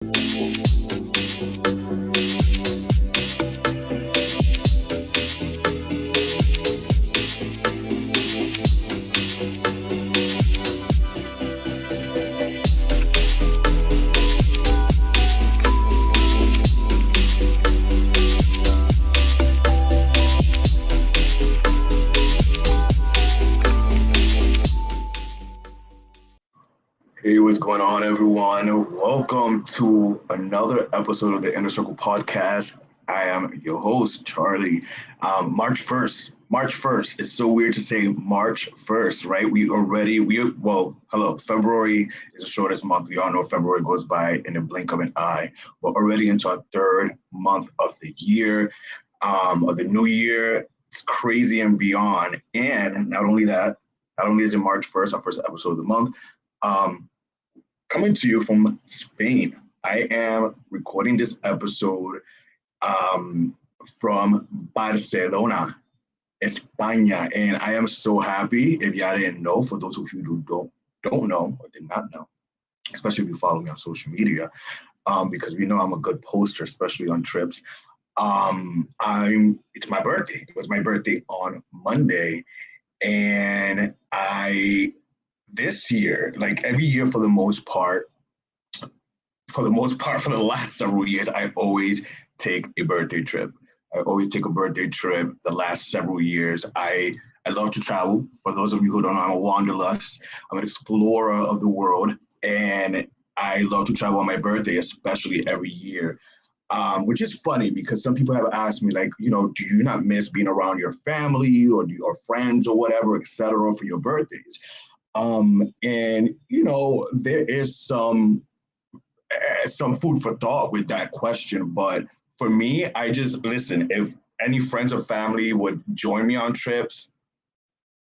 Hey, what's going on, everyone? Welcome to another episode of the Inn3r Circle Podcast. I am your host, Charlie. March 1st. March 1st. It's so weird to say March 1st, right? Hello. February is the shortest month. We all know February goes by in the blink of an eye. We're already into our third month of the year, of the new year. It's crazy and beyond. And not only is it March 1st, our first episode of the month, coming to you from Spain. I am recording this episode from Barcelona, España, and I am so happy. If y'all didn't know, for those of you who don't know or did not know, especially if you follow me on social media, because we know I'm a good poster, especially on trips. It's my birthday. It was my birthday on Monday, and this year, like every year for the most part, for the last several years, I always take a birthday trip. The last several years. I love to travel. For those of you who don't know, I'm a wanderlust. I'm an explorer of the world, and I love to travel on my birthday, especially every year. Which is funny because some people have asked me, like, do you not miss being around your family or your friends or whatever, etc., for your birthdays? And there is some food for thought with that question, but for me, I just listen. If any friends or family would join me on trips,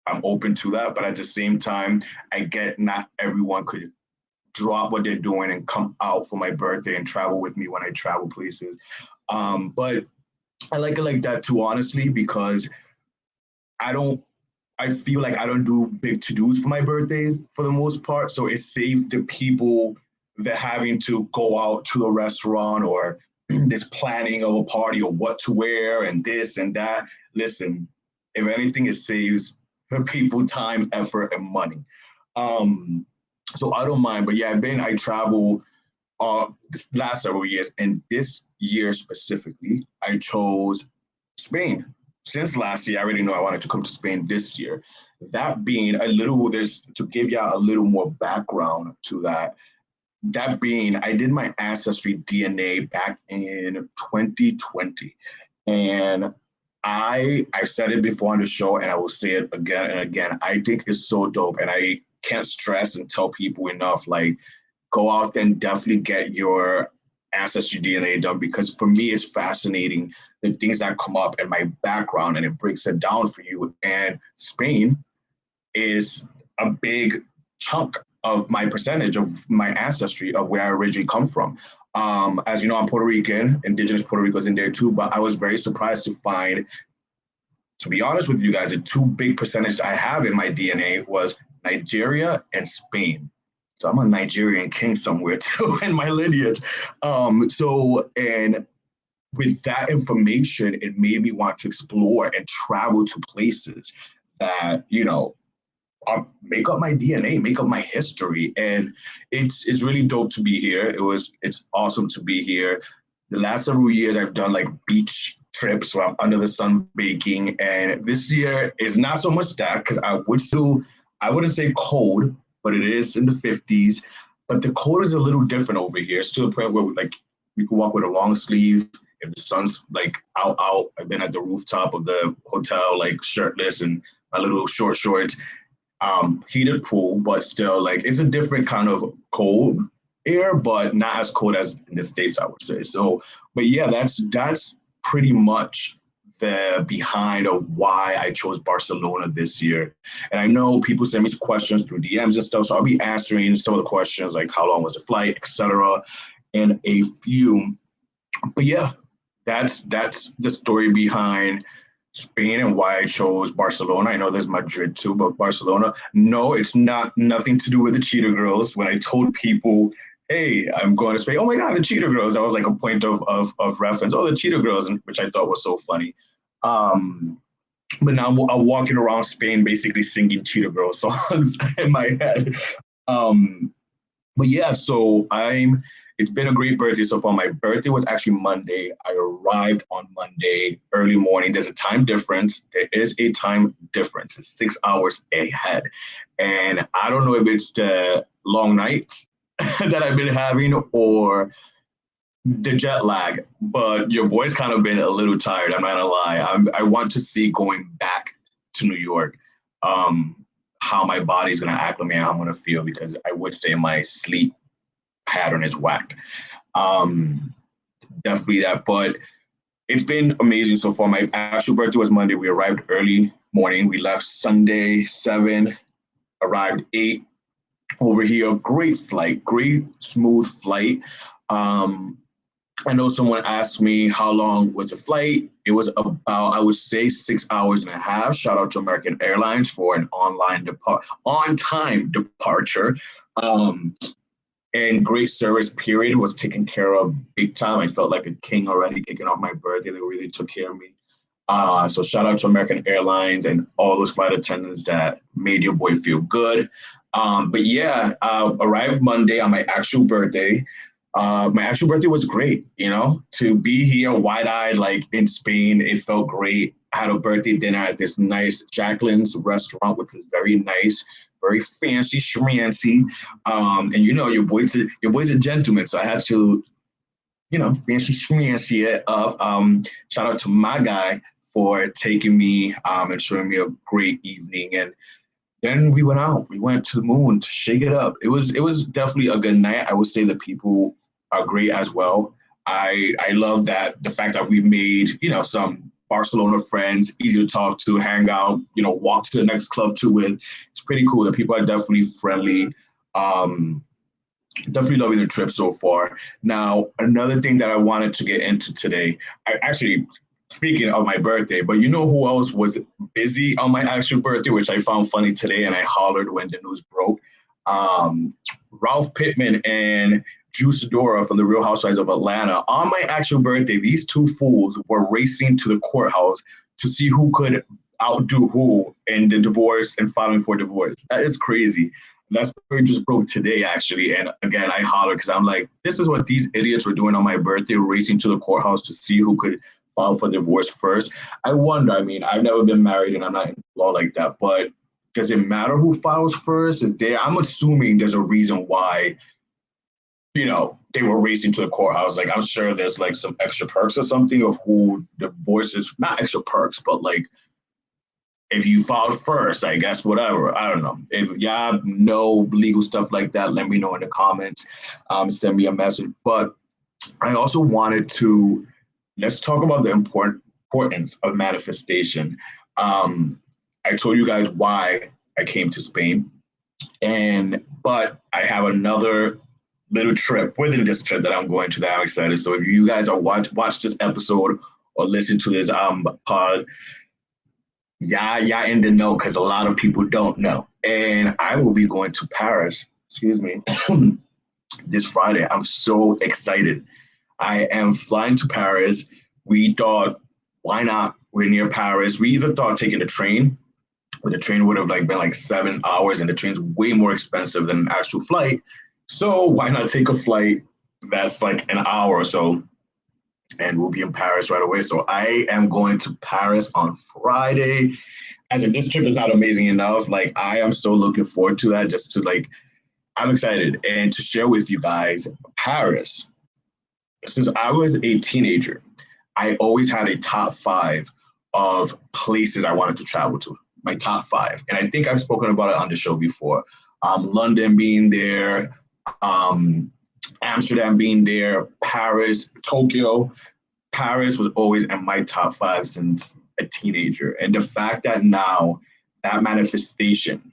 I'm open to that. But at the same time, I get not everyone could drop what they're doing and come out for my birthday and travel with me when I travel places. But I like it like that too, honestly, because I feel like I don't do big to-dos for my birthdays for the most part. So it saves the people that having to go out to the restaurant or this planning of a party or what to wear and this and that. Listen, if anything, it saves the people time, effort, and money. So I don't mind. But yeah, I travel this last several years, and this year specifically, I chose Spain. Since last year, I already know I wanted to come to Spain this year. That being to give you a little more background to that. That being, I did my ancestry DNA back in 2020, and I said it before on the show, and I will say it again and again. I think it's so dope, and I can't stress and tell people enough. Like, go out there and definitely get your ancestry DNA done, because for me it's fascinating the things that come up in my background, and it breaks it down for you. And Spain is a big chunk of my percentage of my ancestry of where I originally come from. As you know, I'm Puerto Rican, indigenous Puerto Rico's in there too, but I was very surprised to find, to be honest with you guys, the two big percentage I have in my DNA was Nigeria and Spain. So I'm a Nigerian king somewhere too in my lineage. And with that information, it made me want to explore and travel to places that, make up my DNA, make up my history. And it's really dope to be here. It's awesome to be here. The last several years I've done like beach trips where I'm under the sun baking. And this year is not so much that, because I wouldn't say cold, but it is in the 50s. But the cold is a little different over here. It's to the point where we can walk with a long sleeve. If the sun's like out, I've been at the rooftop of the hotel, like shirtless and my little short shorts, heated pool, but still like it's a different kind of cold air, but not as cold as in the States, I would say. So, but yeah, that's pretty much the behind of why I chose Barcelona this year. And I know people send me questions through DMs and stuff, so I'll be answering some of the questions like how long was the flight, etc., and a few. But yeah, that's the story behind Spain and why I chose Barcelona. I know there's Madrid too, but Barcelona, no, it's nothing to do with the Cheetah Girls. When I told people, hey, I'm going to Spain. Oh my God, the Cheetah Girls. That was like a point of reference. Oh, the Cheetah Girls, which I thought was so funny. But now I'm walking around Spain basically singing Cheetah Girls songs in my head. Um, but yeah, it's been a great birthday so far. My birthday was actually Monday. I arrived on Monday early morning. There's a time difference. There is a time difference. It's 6 hours ahead. And I don't know if it's the long nights that I've been having or the jet lag, but your boy's kind of been a little tired. I'm not gonna lie. I want to see going back to New York, how my body's gonna acclimate, how I'm gonna feel, because I would say my sleep pattern is whacked. Um, Definitely that, but it's been amazing so far. My actual birthday was Monday. We arrived early morning. We left Sunday 7, arrived 8 over here. Great flight, great smooth flight. Um, I know someone asked me how long was the flight. It was about, I would say, 6 hours and a half. Shout out to American Airlines for an on-time departure. Um, and great service period, was taken care of big time. I felt like a king already kicking off my birthday. They really took care of me. So shout out to American Airlines and all those flight attendants that made your boy feel good. But yeah, arrived Monday on my actual birthday. My actual birthday was great, to be here wide-eyed, like in Spain. It felt great. I had a birthday dinner at this nice Jacqueline's restaurant, which was very nice, very fancy, schmancy. And your boy's a gentleman, so I had to, fancy schmancy it up. Shout out to my guy for taking me and showing me a great evening. And then we went out. We went to the moon to shake it up. It was definitely a good night. I would say the people are great as well. I love that the fact that we made some Barcelona friends, easy to talk to, hang out, walk to the next club to with. It's pretty cool. The people are definitely friendly. Definitely loving the trip so far. Now, another thing that I wanted to get into today, I actually, speaking of my birthday, but you know who else was busy on my actual birthday, which I found funny today, and I hollered when the news broke. Ralph Pittman and Juice Dora from the Real Housewives of Atlanta. On my actual birthday, these two fools were racing to the courthouse to see who could outdo who in the divorce and filing for divorce. That is crazy. That story just broke today, actually. And again, I hollered because I'm like, this is what these idiots were doing on my birthday, racing to the courthouse to see who could file for divorce first. I wonder, I've never been married and I'm not in law like that, but does it matter who files first? I'm assuming there's a reason why, they were racing to the courthouse. Like, I'm sure there's like some extra perks or something of who divorces, not extra perks, but like, if you filed first, I guess, whatever. I don't know. If y'all know legal stuff like that, let me know in the comments. Send me a message. But I also wanted to, let's talk about the importance of manifestation. I told you guys why I came to Spain, but I have another little trip within this trip that I'm going to that I'm excited. So if you guys are watch this episode or listen to this pod, yeah, in the know, because a lot of people don't know. And I will be going to Paris, this Friday. I'm so excited. I am flying to Paris. We thought, why not? We're near Paris. We either thought taking the train, but the train would have been like 7 hours, and the train's way more expensive than an actual flight. So why not take a flight that's like an hour or so, and we'll be in Paris right away. So I am going to Paris on Friday. As if this trip is not amazing enough, like, I am so looking forward to that, just to I'm excited. And to share with you guys, Paris, since I was a teenager, I always had a top 5 of places I wanted to travel to, my top 5. And I think I've spoken about it on the show before. London being there, Amsterdam being there, Paris, Tokyo. Paris was always in my top 5 since a teenager. And the fact that now that manifestation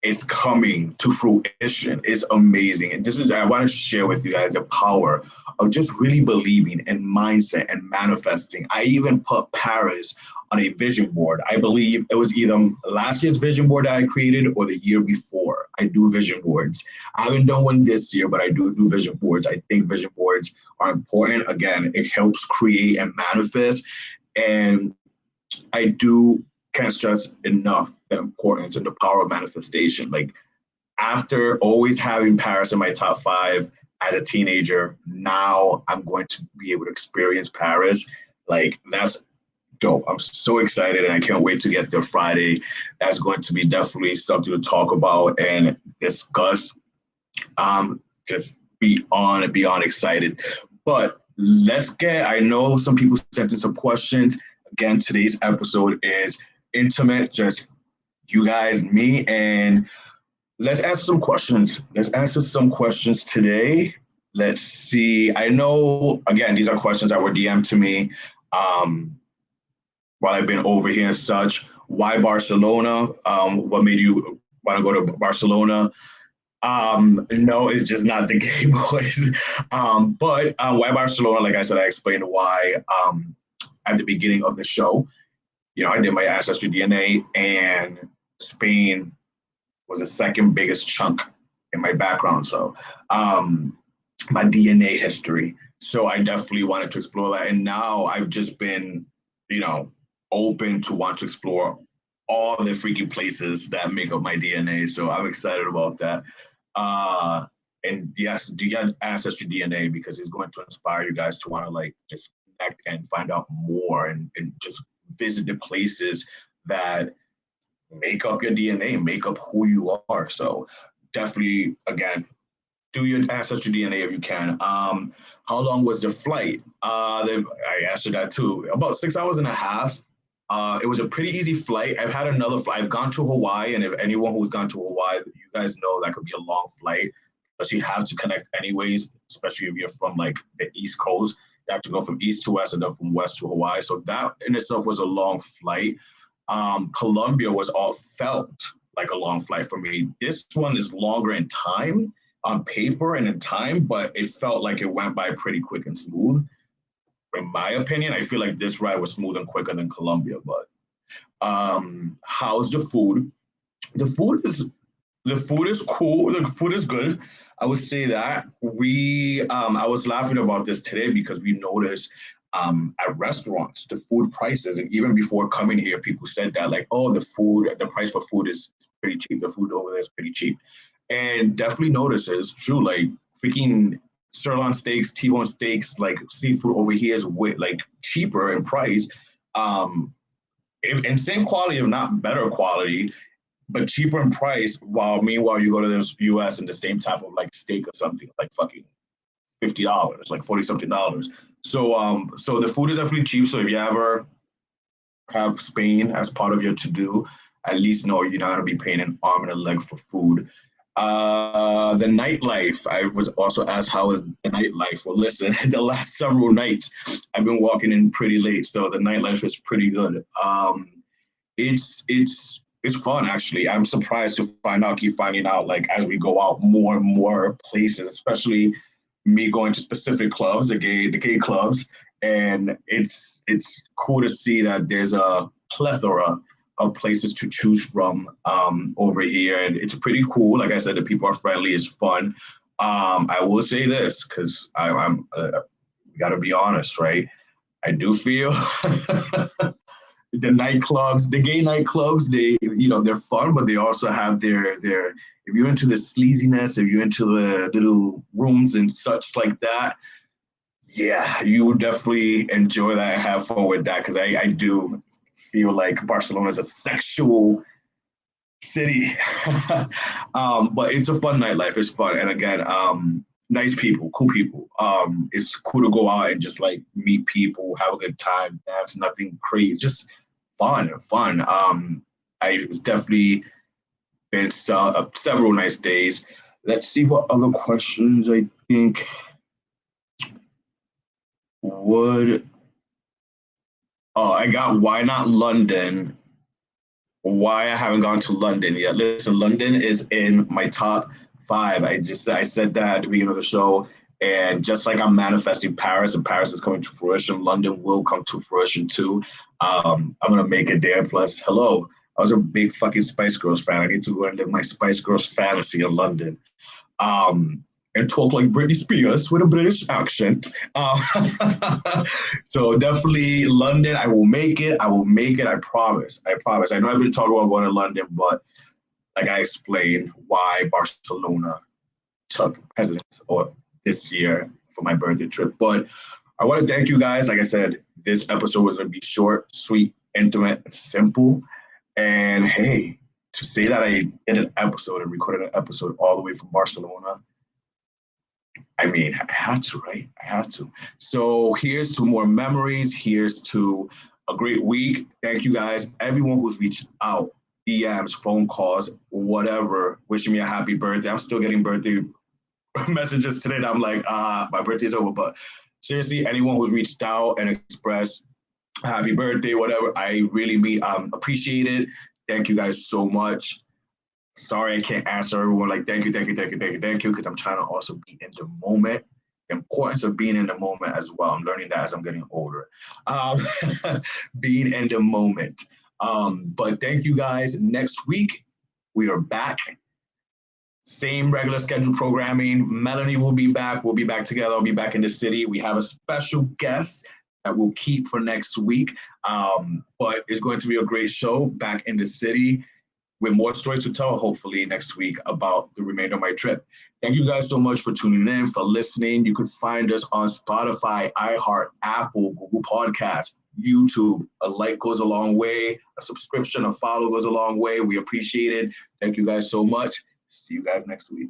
is coming to fruition. It's amazing. And this is, I want to share with you guys the power of just really believing and mindset and manifesting. I even put Paris on a vision board. I believe it was either last year's vision board that I created or the year before. I do vision boards. I haven't done one this year, but I do vision boards. I think vision boards are important. Again, it helps create and manifest. And I can't stress enough the importance and the power of manifestation. Like, after always having Paris in my top 5 as a teenager, now I'm going to be able to experience Paris. Like, that's dope. I'm so excited and I can't wait to get there Friday. That's going to be definitely something to talk about and discuss. Just beyond excited. But I know some people sent in some questions. Again, today's episode is intimate, just you guys, me, and let's answer some questions. Let's answer some questions today. Let's see. I know, again, these are questions that were DM'd to me while I've been over here and such. Why Barcelona? What made you want to go to Barcelona? No, it's just not the gay boys. But why Barcelona? Like I said, I explained why at the beginning of the show. You know, I did my ancestry DNA, and Spain was the second biggest chunk in my background. So my DNA history. So I definitely wanted to explore that. And now I've just been, open to want to explore all the freaking places that make up my DNA. So I'm excited about that. And yes, do get ancestry DNA because it's going to inspire you guys to want to just connect and find out more and just visit the places that make up your DNA, make up who you are. So definitely, again, do your ancestry DNA if you can. How long was the flight? I answered that too. About 6 hours and a half. It was a pretty easy flight. I've had another flight. I've gone to Hawaii, and if anyone who's gone to Hawaii, you guys know that could be a long flight, but you have to connect anyways, especially if you're from the East Coast. You have to go from east to west and then from west to Hawaii. So that in itself was a long flight. Colombia felt like a long flight for me. This one is longer in time on paper and in time, but it felt like it went by pretty quick and smooth. In my opinion, I feel like this ride was smooth and quicker than Colombia. But how's the food? The food is cool. The food is good. I would say that I was laughing about this today because we noticed at restaurants, the food prices, and even before coming here, people said that the price for food is pretty cheap. The food over there is pretty cheap. And definitely notice it's true. Like freaking sirloin steaks, T-bone steaks, like seafood over here is cheaper in price. And same quality, if not better quality, but cheaper in price. Meanwhile you go to the US and the same type of steak or something like fucking $50, like 40 something dollars. So the food is definitely cheap. So if you ever have Spain as part of your to-do, at least know you're not gonna be paying an arm and a leg for food. The nightlife. I was also asked how is the nightlife. Well, listen, the last several nights I've been walking in pretty late, so the nightlife is pretty good. It's fun actually. I'm surprised to keep finding out as we go out more and more places, especially me going to specific clubs, the gay clubs, and it's cool to see that there's a plethora of places to choose from over here, and it's pretty cool. Like I said, the people are friendly, it's fun. I will say this because I'm got to be honest, right? I do feel the nightclubs, the gay nightclubs, they're fun, but they also have their. If you're into the sleaziness, if you're into the little rooms and such like that, yeah, you would definitely enjoy that and have fun with that because I do feel like Barcelona is a sexual city. But it's a fun nightlife. It's fun. And again, nice people, cool people. It's cool to go out and just meet people, have a good time. That's nothing crazy, just fun. I was definitely been several nice days. Let's see what other questions I think would. Oh, I got why not London? why I haven't gone to London yet. Listen, London is in my top 5. I said that at the beginning of the show, and just like I'm manifesting Paris, and Paris is coming to fruition, London will come to fruition too. I'm gonna make it there. Plus, hello, I was a big fucking Spice Girls fan. I need to go and live my Spice Girls fantasy in London. And talk like Britney Spears with a British accent. So definitely London. I will make it. I will make it. I promise. I promise. I know I've been talking about going to London, but like I explained why Barcelona took precedence or this year for my birthday trip. But I want to thank you guys. Like I said, this episode was going to be short, sweet, intimate, simple. And hey, to say that I did an episode and recorded an episode all the way from Barcelona, I mean, I had to, right? I had to. So here's to more memories. Here's to a great week. Thank you guys, everyone who's reached out, DMs, phone calls, whatever, wishing me a happy birthday. I'm still getting birthday messages today that I'm like, my birthday's over. But seriously, anyone who's reached out and expressed happy birthday, whatever, I really appreciate it. Thank you guys so much. Sorry, I can't answer everyone like thank you, because I'm trying to also be in the moment. The importance of being in the moment as well. I'm learning that as I'm getting older. Being in the moment. But thank you guys. Next week, we are back. Same regular schedule programming. Melanie will be back. We'll be back together. I'll be back in the city. We have a special guest that we'll keep for next week. But it's going to be a great show back in the city with more stories to tell, hopefully, next week about the remainder of my trip. Thank you guys so much for tuning in, for listening. You can find us on Spotify, iHeart, Apple, Google Podcasts, YouTube. A like goes a long way. A subscription, a follow goes a long way. We appreciate it. Thank you guys so much. See you guys next week.